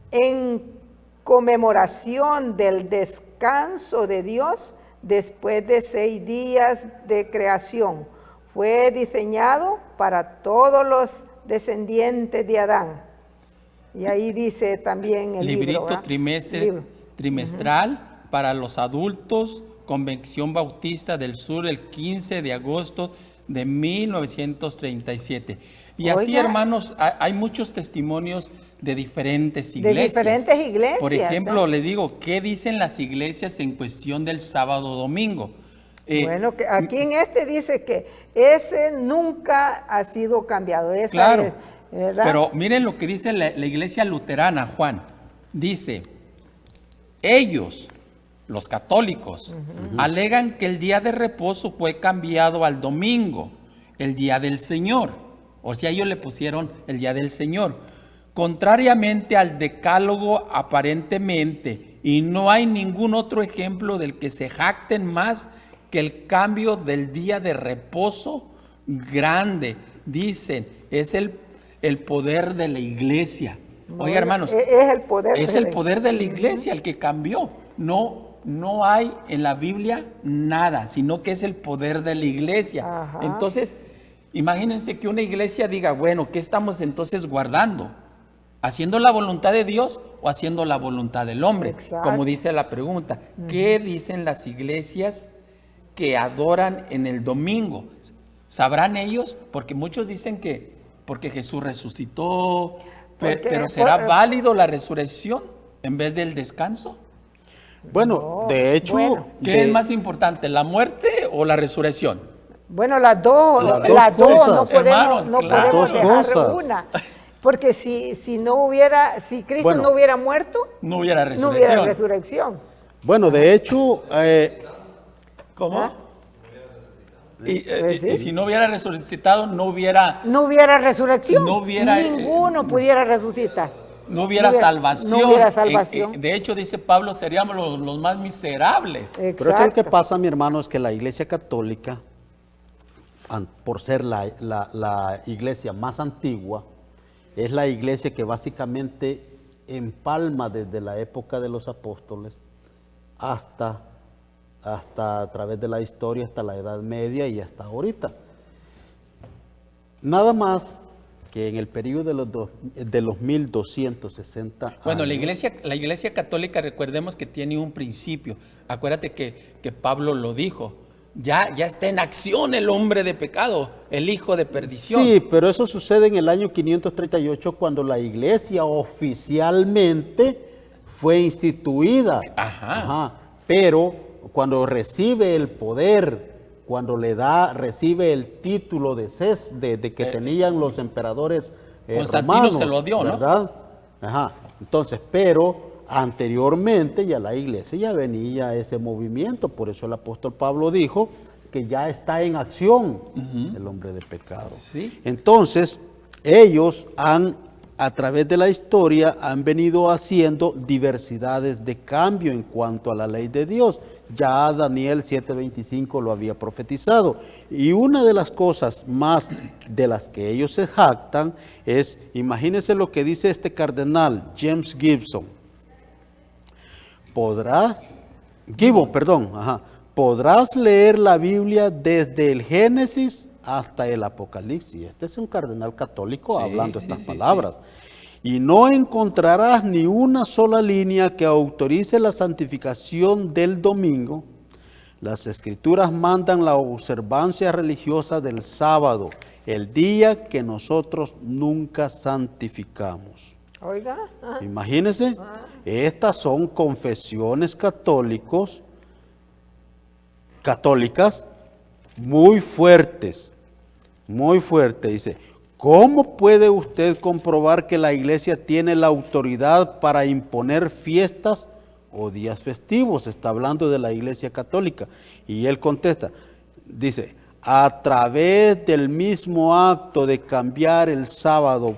En conmemoración del descanso de Dios después de 6 días de creación, fue diseñado para todos los descendientes de Adán. Y ahí dice también el librito libro, trimestral para los adultos, Convención Bautista del Sur, el 15 de agosto de 1937. Y así, Oiga, hermanos, hay muchos testimonios de diferentes iglesias. De diferentes iglesias. Por ejemplo, le digo, ¿qué dicen las iglesias en cuestión del sábado domingo? Bueno, que aquí en dice que ese nunca ha sido cambiado. Esa claro, es, ¿verdad? Pero miren lo que dice la iglesia luterana, Juan. Dice, ellos, los católicos, alegan que el día de reposo fue cambiado al domingo, el día del Señor. O sea, ellos le pusieron el día del Señor. Contrariamente al decálogo aparentemente, y no hay ningún otro ejemplo del que se jacten más que el cambio del día de reposo grande. Dicen, es el poder de la iglesia. Oiga, hermanos, es el poder, de la iglesia el que cambió. No hay en la Biblia nada, sino que es el poder de la iglesia. Ajá. Entonces, imagínense que una iglesia diga, bueno, ¿qué estamos entonces guardando? ¿Haciendo la voluntad de Dios o haciendo la voluntad del hombre? Exacto. Como dice la pregunta, ¿qué dicen las iglesias que adoran en el domingo? ¿Sabrán ellos? Porque muchos dicen que porque Jesús resucitó, pero ¿será válido la resurrección en vez del descanso? Bueno, de hecho... ¿Qué es más importante, la muerte o la resurrección? Bueno, las dos cosas. Hermanos, no claro. podemos Las dos dejar cosas. una. Porque si Cristo no hubiera muerto, no hubiera resurrección. no hubiera resurrección. Bueno, de hecho... ¿Cómo? ¿Ah? Y sí. si no hubiera resucitado, no hubiera resurrección. No hubiera, ninguno pudiera resucitar. No hubiera salvación. No hubiera salvación. De hecho, dice Pablo, seríamos los más miserables. Exacto. Pero lo que pasa, mi hermano, es que la Iglesia Católica, por ser la iglesia más antigua, es la iglesia que básicamente empalma desde la época de los apóstoles hasta a través de la historia, hasta la Edad Media y hasta ahorita. Nada más que en el periodo de los 1260 Bueno, años, la iglesia católica, recordemos que tiene un principio. Acuérdate que Pablo lo dijo. Ya está en acción el hombre de pecado, el hijo de perdición. Sí, pero eso sucede en el año 538 cuando la iglesia oficialmente fue instituida. Ajá. Pero cuando recibe el poder, cuando recibe el título de que tenían los emperadores Constantino romanos, se lo dio, ¿no? ¿verdad? Ajá. Entonces, pero anteriormente ya la iglesia ya venía ese movimiento, por eso el apóstol Pablo dijo que ya está en acción el hombre de pecado. Sí. Entonces, ellos a través de la historia han venido haciendo diversidades de cambio en cuanto a la ley de Dios. Ya Daniel 7:25 lo había profetizado. Y una de las cosas más de las que ellos se jactan es, imagínense lo que dice este cardenal, James Gibson. Podrás leer la Biblia desde el Génesis hasta el Apocalipsis. Este es un cardenal católico hablando estas palabras. Y no encontrarás ni una sola línea que autorice la santificación del domingo. Las Escrituras mandan la observancia religiosa del sábado, el día que nosotros nunca santificamos. Oiga. Imagínense, estas son confesiones católicas muy fuertes. muy fuerte, dice, ¿cómo puede usted comprobar que la iglesia tiene la autoridad para imponer fiestas o días festivos? Está hablando de la iglesia católica. Y él contesta, dice, a través del mismo acto de cambiar el sábado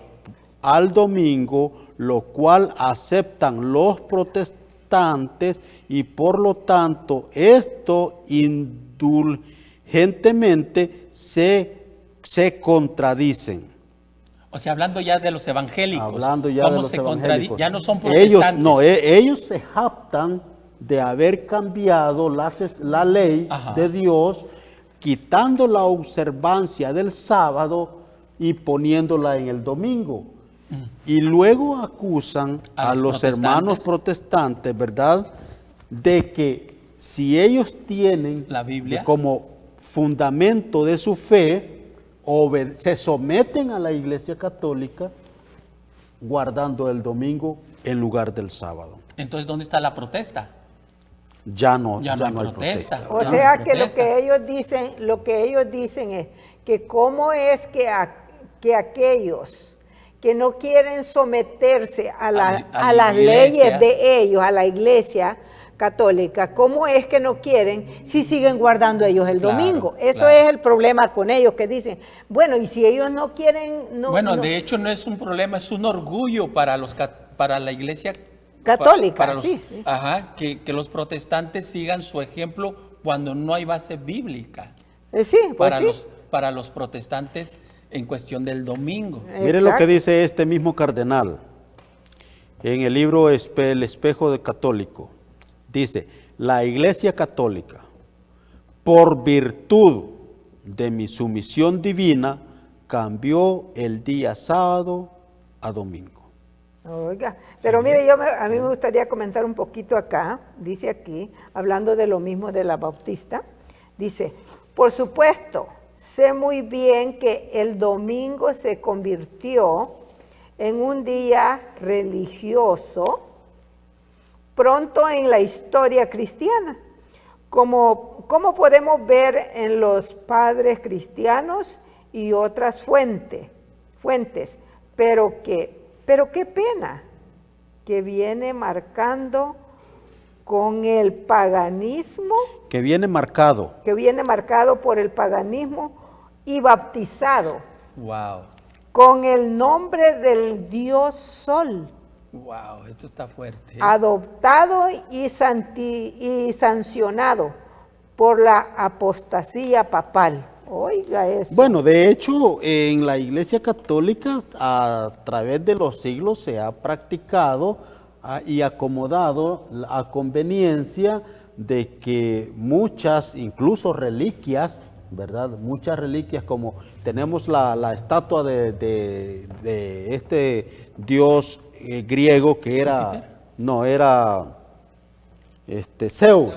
al domingo, lo cual aceptan los protestantes y por lo tanto esto indulgentemente se contradicen. O sea, hablando ya de los evangélicos. Hablando ya ¿cómo de los se evangélicos. Ya no son protestantes. Ellos se jactan de haber cambiado la ley Ajá. de Dios, quitando la observancia del sábado y poniéndola en el domingo. Y luego acusan a los hermanos protestantes, ¿verdad?, de que si ellos tienen la Biblia como fundamento de su fe, se someten a la iglesia católica guardando el domingo en lugar del sábado. Entonces, ¿dónde está la protesta? Ya no hay protesta. O sea que lo que ellos dicen es que cómo es que aquellos que no quieren someterse a las leyes de ellos, a la iglesia católica, ¿cómo es que no quieren si siguen guardando ellos el domingo? Eso es el problema con ellos, que dicen, bueno, y si ellos no quieren... de hecho no es un problema, es un orgullo para la iglesia católica, sí. Ajá, que los protestantes sigan su ejemplo cuando no hay base bíblica. Sí, pues para los protestantes en cuestión del domingo. Mire lo que dice este mismo cardenal en el libro El Espejo de Católico. Dice, la Iglesia Católica, por virtud de mi sumisión divina, cambió el día sábado a domingo. Oiga, pero mire, a mí me gustaría comentar un poquito acá, dice aquí, hablando de lo mismo de la Bautista, dice, por supuesto, sé muy bien que el domingo se convirtió en un día religioso pronto en la historia cristiana, como podemos ver en los padres cristianos y otras fuentes, pero qué pena que viene marcando con el paganismo. Que viene marcado por el paganismo y bautizado. Wow. Con el nombre del Dios Sol. Wow, esto está fuerte. Adoptado y sancionado por la apostasía papal. Oiga eso. Bueno, de hecho, en la Iglesia Católica a través de los siglos se ha practicado y acomodado a conveniencia de que muchas, incluso reliquias, ¿verdad? Muchas reliquias, como tenemos la estatua de este dios griego que era, Zeus,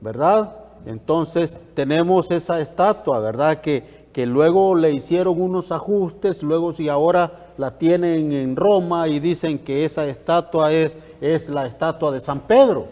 ¿verdad? Entonces tenemos esa estatua, ¿verdad? Que luego le hicieron unos ajustes, luego si ahora la tienen en Roma y dicen que esa estatua es la estatua de San Pedro,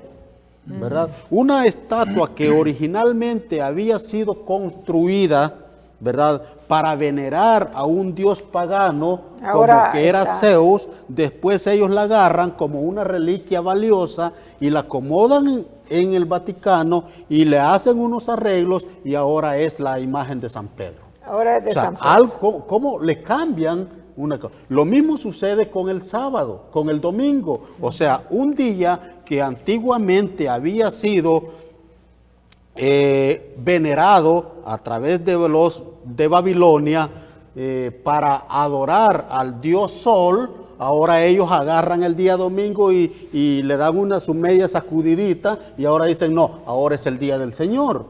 ¿verdad? Una estatua que originalmente había sido construida, ¿verdad?, para venerar a un dios pagano, ahora, como que era Zeus. Después ellos la agarran como una reliquia valiosa y la acomodan en el Vaticano y le hacen unos arreglos y ahora es la imagen de San Pedro. Ahora es de San Pedro. Algo, ¿cómo le cambian una cosa? Lo mismo sucede con el sábado, con el domingo. O sea, un día que antiguamente había sido venerado a través de Babilonia para adorar al dios Sol, ahora ellos agarran el día domingo y le dan su media sacudidita y ahora dicen, no, ahora es el día del Señor,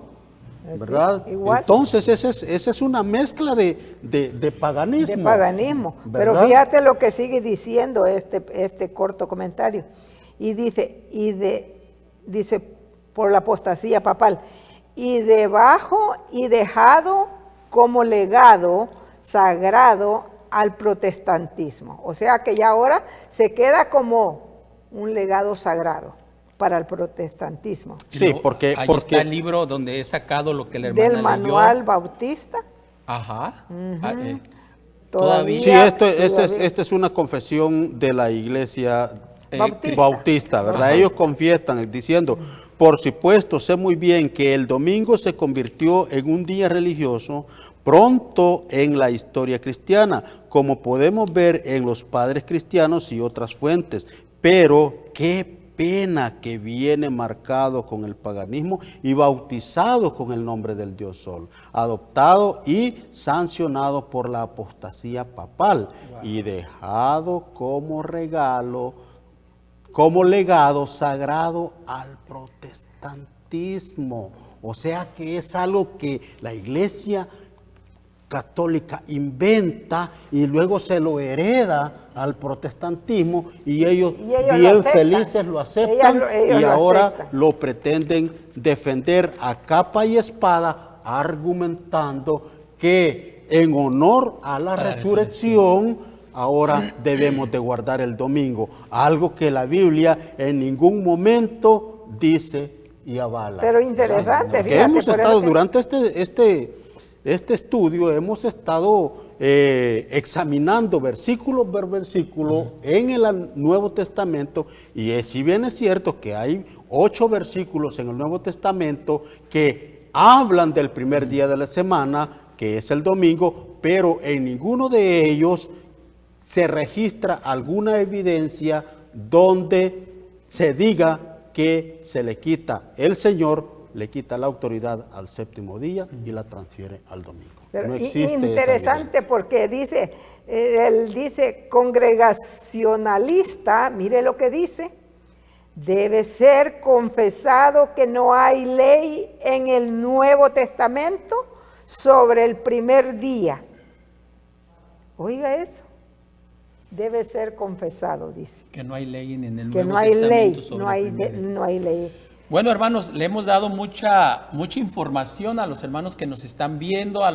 ¿verdad? Sí, igual. Entonces esa es una mezcla de paganismo. De paganismo. ¿Verdad? Pero fíjate lo que sigue diciendo este corto comentario. Y dice por la apostasía papal, y debajo y dejado como legado sagrado al protestantismo. O sea que ya ahora se queda como un legado sagrado para el protestantismo. Sí, porque está el libro donde he sacado lo que la hermana del manual bautista. Ajá. Todavía. Sí, esta es una confesión de la iglesia bautista, ¿verdad? Ajá. Ellos confiesan diciendo, por supuesto, sé muy bien que el domingo se convirtió en un día religioso pronto en la historia cristiana, como podemos ver en los padres cristianos y otras fuentes, pero qué pena que viene marcado con el paganismo y bautizado con el nombre del Dios Sol, adoptado y sancionado por la apostasía papal y dejado como regalo, como legado sagrado al protestantismo. O sea que es algo que la iglesia católica inventa y luego se lo hereda al protestantismo y ellos bien felices lo aceptan y ahora lo pretenden defender a capa y espada, argumentando que en honor a la resurrección ahora debemos de guardar el domingo, algo que la Biblia en ningún momento dice y avala. Pero interesante, fíjate, hemos estado durante este estudio, hemos estado examinando versículo por versículo en el Nuevo Testamento, y si bien es cierto que hay 8 versículos en el Nuevo Testamento que hablan del primer día de la semana, que es el domingo, pero en ninguno de ellos se registra alguna evidencia donde se diga que se le quita el Señor, le quita la autoridad al séptimo día y la transfiere al domingo. Pero no existe interesante porque él dice congregacionalista, mire lo que dice, debe ser confesado que no hay ley en el Nuevo Testamento sobre el primer día. Oiga eso. Debe ser confesado, dice. Que no hay ley en el que Nuevo no hay Testamento ley, sobre no hay ley. Bueno, hermanos, le hemos dado mucha información a los hermanos que nos están viendo, a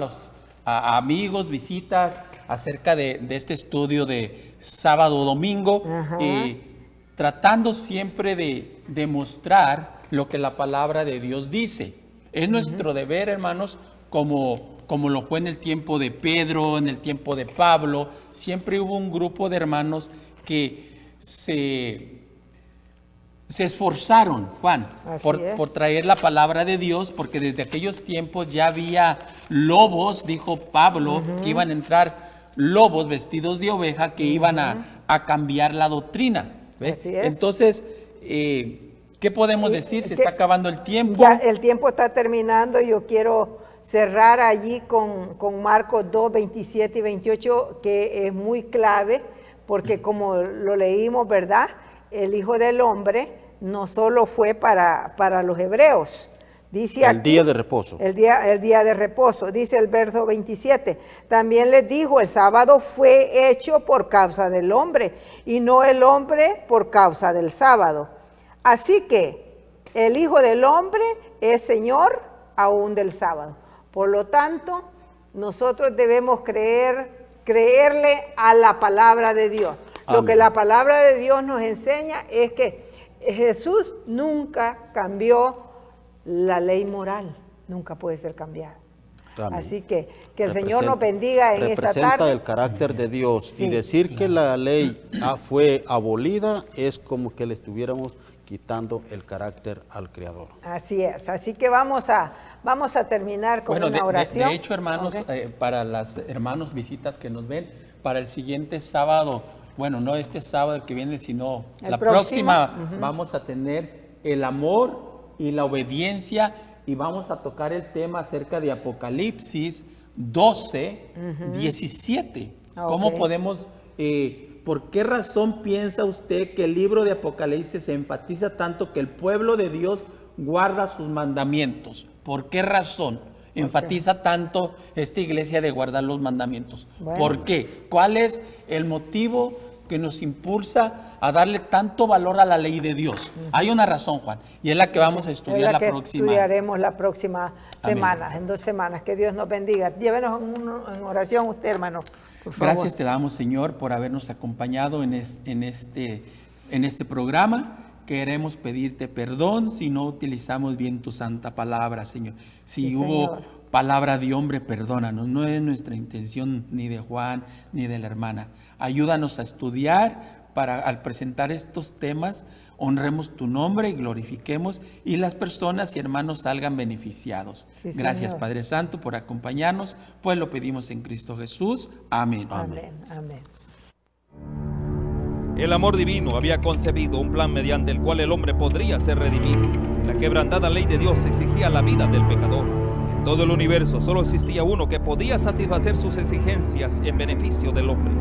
amigos, visitas, acerca de este estudio de sábado, domingo, tratando siempre de demostrar lo que la palabra de Dios dice. Es nuestro deber, hermanos, como lo fue en el tiempo de Pedro, en el tiempo de Pablo. Siempre hubo un grupo de hermanos que se esforzaron, Juan, por traer la palabra de Dios, porque desde aquellos tiempos ya había lobos, dijo Pablo, que iban a entrar lobos vestidos de oveja que iban a cambiar la doctrina. ¿Ve? Entonces, ¿qué podemos decir? Se está acabando el tiempo. Ya el tiempo está terminando. Yo quiero cerrar allí con Marcos 2, 27 y 28, que es muy clave, porque como lo leímos, ¿verdad? El Hijo del Hombre no solo fue para los hebreos. Dice el día de reposo. El día de reposo, dice el verso 27. También les dijo, el sábado fue hecho por causa del hombre, y no el hombre por causa del sábado. Así que el Hijo del Hombre es Señor aún del sábado. Por lo tanto, nosotros debemos creerle a la palabra de Dios. Amén. Lo que la palabra de Dios nos enseña es que Jesús nunca cambió la ley moral, nunca puede ser cambiada. Amén. Así que el Señor nos bendiga en esta tarde. Representa el carácter de Dios, sí. Y decir que la ley fue abolida es como que le estuviéramos quitando el carácter al Creador. Así es, así que vamos a terminar con una oración. De hecho, hermanos, para las hermanos visitas que nos ven, para el siguiente sábado, bueno, no este sábado el que viene, sino la próxima, vamos a tener el amor y la obediencia, y vamos a tocar el tema acerca de Apocalipsis 12, 17. ¿Cómo podemos, por qué razón piensa usted que el libro de Apocalipsis se enfatiza tanto que el pueblo de Dios guarda sus mandamientos? ¿Por qué razón enfatiza tanto esta iglesia de guardar los mandamientos? Bueno. ¿Por qué? ¿Cuál es el motivo que nos impulsa a darle tanto valor a la ley de Dios? Hay una razón, Juan, y es la que vamos a estudiar la próxima. Estudiaremos la próxima semana, en 2 semanas. Que Dios nos bendiga. Llévenos en oración usted, hermano, por favor. Gracias te damos, Señor, por habernos acompañado en este programa. Queremos pedirte perdón si no utilizamos bien tu santa palabra, Señor. Si hubo palabra de hombre, perdónanos. No es nuestra intención ni de Juan ni de la hermana. Ayúdanos a estudiar para al presentar estos temas honremos tu nombre y glorifiquemos y las personas y hermanos salgan beneficiados. Sí, Gracias, Señor. Padre Santo, por acompañarnos, pues lo pedimos en Cristo Jesús. Amén. Amén, amén. El amor divino había concebido un plan mediante el cual el hombre podría ser redimido. La quebrantada ley de Dios exigía la vida del pecador. En todo el universo solo existía uno que podía satisfacer sus exigencias en beneficio del hombre.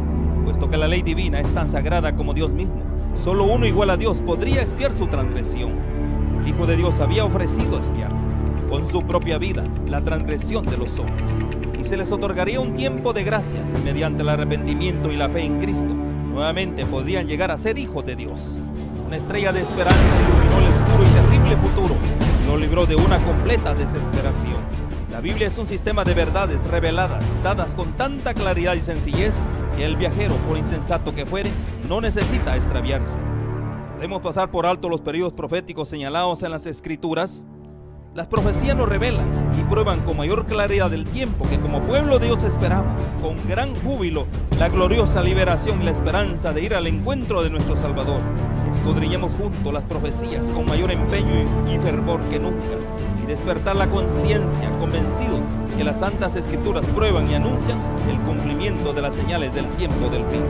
Puesto que la ley divina es tan sagrada como Dios mismo, solo uno igual a Dios podría expiar su transgresión. El Hijo de Dios había ofrecido expiar con su propia vida la transgresión de los hombres, y se les otorgaría un tiempo de gracia y mediante el arrepentimiento y la fe en Cristo nuevamente podrían llegar a ser hijos de Dios. Una estrella de esperanza iluminó el oscuro y terrible futuro y lo libró de una completa desesperación. La Biblia es un sistema de verdades reveladas, dadas con tanta claridad y sencillez que el viajero, por insensato que fuere, no necesita extraviarse. Podemos pasar por alto los periodos proféticos señalados en las Escrituras. Las profecías nos revelan y prueban con mayor claridad el tiempo que como pueblo de Dios esperamos, con gran júbilo, la gloriosa liberación y la esperanza de ir al encuentro de nuestro Salvador. Escudriñemos juntos las profecías con mayor empeño y fervor que nunca, y despertar la conciencia convencido que las Santas Escrituras prueban y anuncian el cumplimiento de las señales del tiempo del fin.